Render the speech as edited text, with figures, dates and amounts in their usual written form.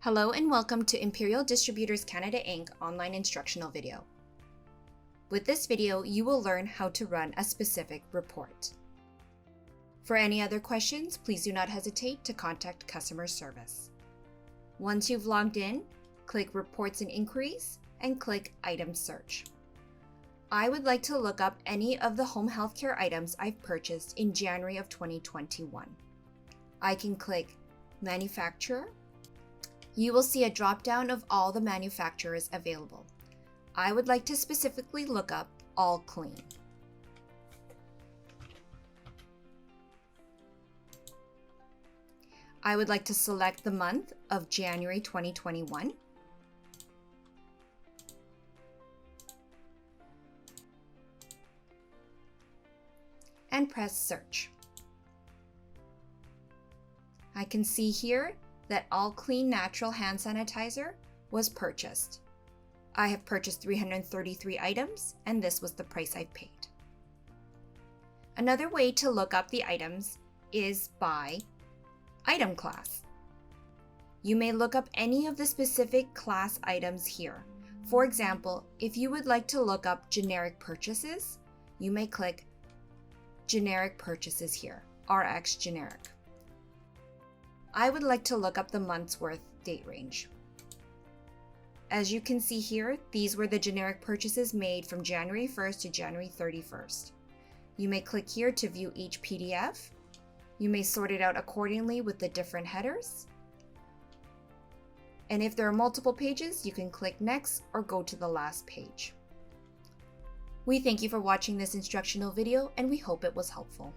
Hello and welcome to Imperial Distributors Canada Inc. online instructional video. With this video, you will learn how to run a specific report. For any other questions, please do not hesitate to contact customer service. Once you've logged in, click Reports and Inquiries and click Item Search. I would like to look up any of the home healthcare items I've purchased in January of 2021. I can click Manufacturer. You will see a drop-down of all the manufacturers available. I would like to specifically look up All Clean. I would like to select the month of January 2021. And press Search. I can see here that All Clean Natural Hand Sanitizer was purchased. I have purchased 333 items, and this was the price I paid. Another way to look up the items is by item class. You may look up any of the specific class items here. For example, if you would like to look up generic purchases, you may click Generic Purchases here, RX Generic. I would like to look up the month's worth date range. As you can see here, these were the generic purchases made from January 1st to January 31st. You may click here to view each PDF. You may sort it out accordingly with the different headers. And if there are multiple pages, you can click Next or go to the last page. We thank you for watching this instructional video, and we hope it was helpful.